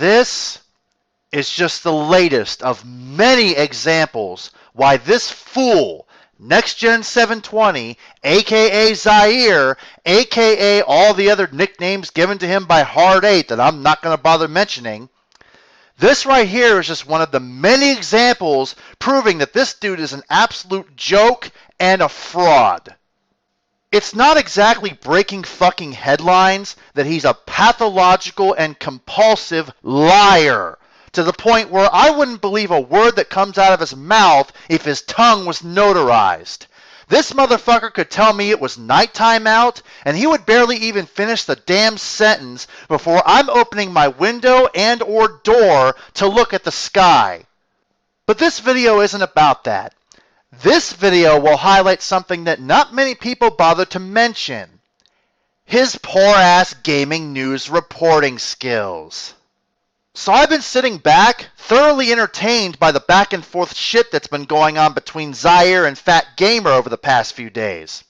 This is just the latest of many examples why this fool, nxtgen720, aka Zaire, aka all the other nicknames given to him by Hard 8 that I'm not going to bother mentioning, this right here is just one of the many examples proving that this dude is an absolute joke and a fraud. It's not exactly breaking fucking headlines that he's a pathological and compulsive liar, to the point where I wouldn't believe a word that comes out of his mouth if his tongue was notarized. This motherfucker could tell me it was nighttime out, and he would barely even finish the damn sentence before I'm opening my window and or door to look at the sky. But this video isn't about that. This video will highlight something that not many people bother to mention: his poor-ass gaming news reporting skills. So I've been sitting back, thoroughly entertained by the back and forth shit that's been going on between Zaire and Fat Gamer over the past few days.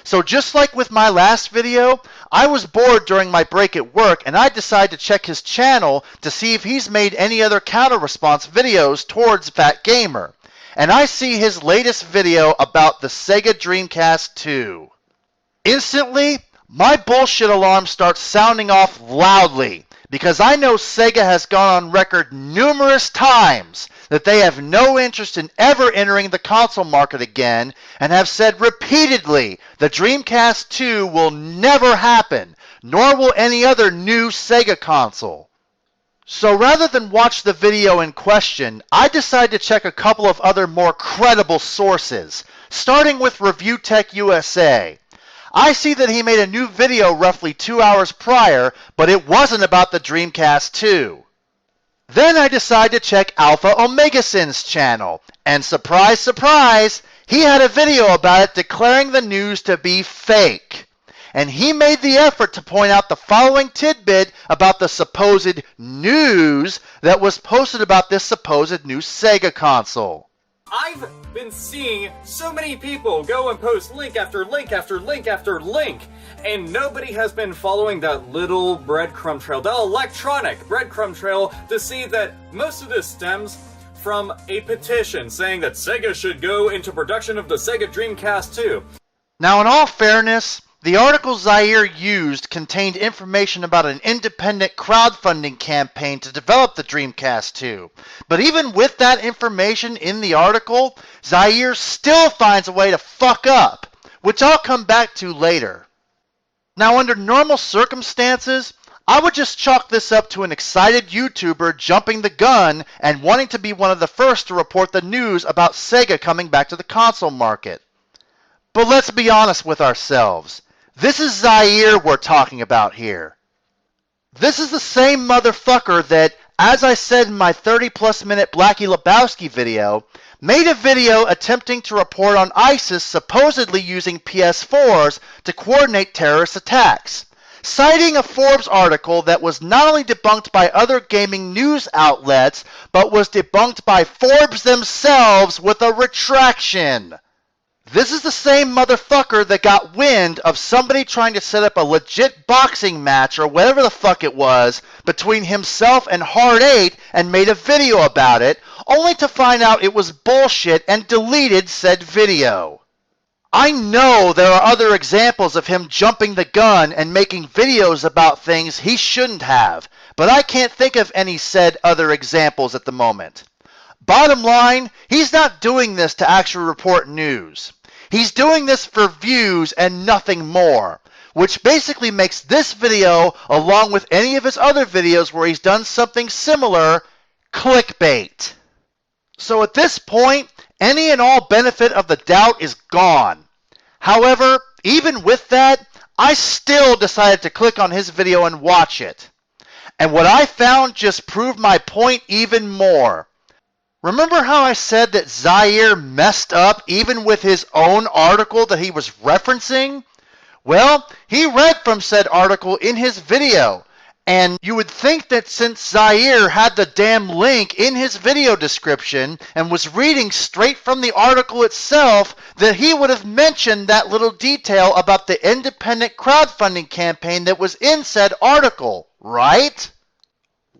So just like with my last video, I was bored during my break at work, and I decided to check his channel to see if he's made any other counter-response videos towards Fat Gamer. And I see his latest video about the Sega Dreamcast 2. Instantly, my bullshit alarm starts sounding off loudly, because I know Sega has gone on record numerous times that they have no interest in ever entering the console market again, and have said repeatedly the Dreamcast 2 will never happen, nor will any other new Sega console. So rather than watch the video in question, I decided to check a couple of other more credible sources, starting with Review Tech USA. I see that he made a new video roughly 2 hours prior, but it wasn't about the Dreamcast 2. Then I decided to check Alpha Omegasin's channel, and surprise, surprise, he had a video about it declaring the news to be fake. And he made the effort to point out the following tidbit about the supposed news that was posted about this supposed new Sega console. I've been seeing so many people go and post link after link after link after link, and nobody has been following that little breadcrumb trail, that electronic breadcrumb trail, to see that most of this stems from a petition saying that Sega should go into production of the Sega Dreamcast 2. Now, in all fairness, the article Zaire used contained information about an independent crowdfunding campaign to develop the Dreamcast 2. But even with that information in the article, Zaire still finds a way to fuck up, which I'll come back to later. Now, under normal circumstances, I would just chalk this up to an excited YouTuber jumping the gun and wanting to be one of the first to report the news about Sega coming back to the console market. But let's be honest with ourselves. This is Zaire we're talking about here. This is the same motherfucker that, as I said in my 30-plus minute Blackie Lebowski video, made a video attempting to report on ISIS supposedly using PS4s to coordinate terrorist attacks, citing a Forbes article that was not only debunked by other gaming news outlets, but was debunked by Forbes themselves with a retraction. This is the same motherfucker that got wind of somebody trying to set up a legit boxing match or whatever the fuck it was between himself and Hard 8 and made a video about it, only to find out it was bullshit and deleted said video. I know there are other examples of him jumping the gun and making videos about things he shouldn't have, but I can't think of any said other examples at the moment. Bottom line, he's not doing this to actually report news. He's doing this for views and nothing more, which basically makes this video, along with any of his other videos where he's done something similar, clickbait. So at this point, any and all benefit of the doubt is gone. However, even with that, I still decided to click on his video and watch it. And what I found just proved my point even more. Remember how I said that Zaire messed up even with his own article that he was referencing? Well, he read from said article in his video, and you would think that since Zaire had the damn link in his video description and was reading straight from the article itself, that he would have mentioned that little detail about the independent crowdfunding campaign that was in said article, right?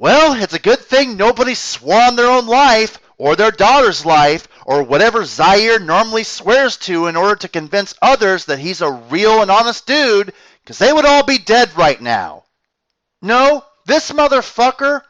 Well, it's a good thing nobody swore on their own life, or their daughter's life, or whatever Zaire normally swears to in order to convince others that he's a real and honest dude, because they would all be dead right now. No, this motherfucker,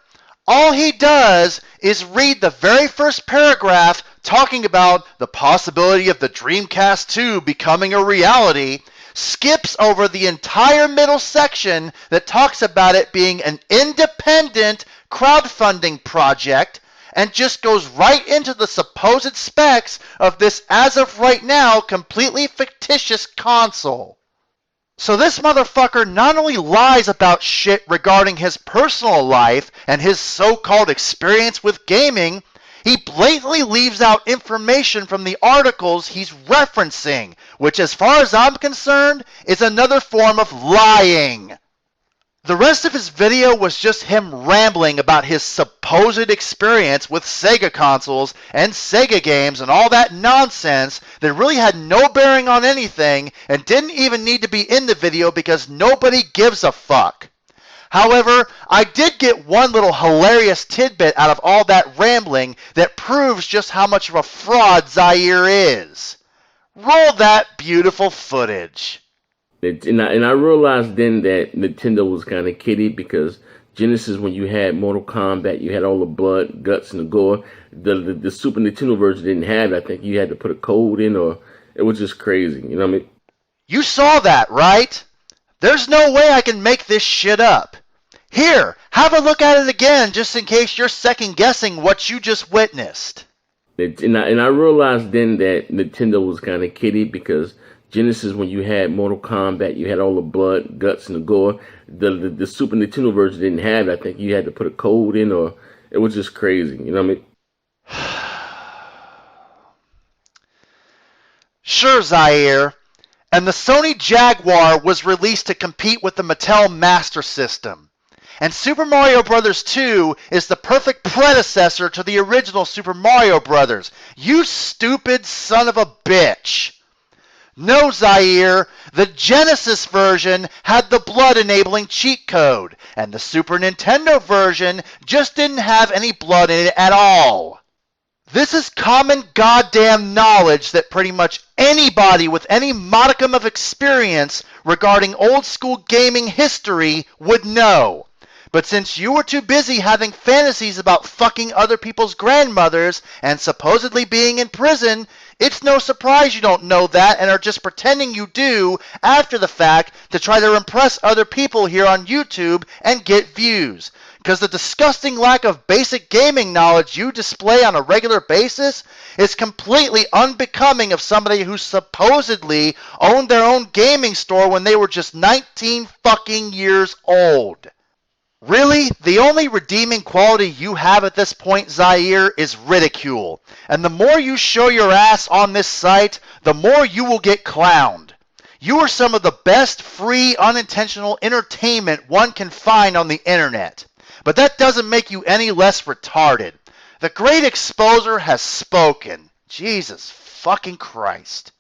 all he does is read the very first paragraph talking about the possibility of the Dreamcast 2 becoming a reality, skips over the entire middle section that talks about it being an independent crowdfunding project, and just goes right into the supposed specs of this, as of right now, completely fictitious console. So this motherfucker not only lies about shit regarding his personal life and his so-called experience with gaming, he blatantly leaves out information from the articles he's referencing, which, as far as I'm concerned, is another form of lying. The rest of his video was just him rambling about his supposed experience with Sega consoles and Sega games and all that nonsense that really had no bearing on anything and didn't even need to be in the video because nobody gives a fuck. However, I did get one little hilarious tidbit out of all that rambling that proves just how much of a fraud Zaire is. Roll that beautiful footage. And I realized then that Nintendo was kind of kiddie, because Genesis, when you had Mortal Kombat, you had all the blood, guts, and the gore. The Super Nintendo version didn't have it. I think you had to put a code in, or it was just crazy. You know what I mean? You saw that, right? There's no way I can make this shit up. Here, have a look at it again, just in case you're second-guessing what you just witnessed. And I realized then that Nintendo was kind of kiddie, because Genesis, when you had Mortal Kombat, you had all the blood, guts, and the gore. The Super Nintendo version didn't have it. I think you had to put a code in, or it was just crazy. You know what I mean? Sure, Zaire. And the Sony Jaguar was released to compete with the Mattel Master System. And Super Mario Bros. 2 is the perfect predecessor to the original Super Mario Bros. You stupid son of a bitch. No, Zaire, the Genesis version had the blood-enabling cheat code, and the Super Nintendo version just didn't have any blood in it at all. This is common goddamn knowledge that pretty much anybody with any modicum of experience regarding old-school gaming history would know. But since you were too busy having fantasies about fucking other people's grandmothers and supposedly being in prison, it's no surprise you don't know that and are just pretending you do after the fact to try to impress other people here on YouTube and get views. Because the disgusting lack of basic gaming knowledge you display on a regular basis is completely unbecoming of somebody who supposedly owned their own gaming store when they were just 19 fucking years old. Really, the only redeeming quality you have at this point, Zaire, is ridicule. And the more you show your ass on this site, the more you will get clowned. You are some of the best free, unintentional entertainment one can find on the internet. But that doesn't make you any less retarded. The Great Exposer has spoken. Jesus fucking Christ.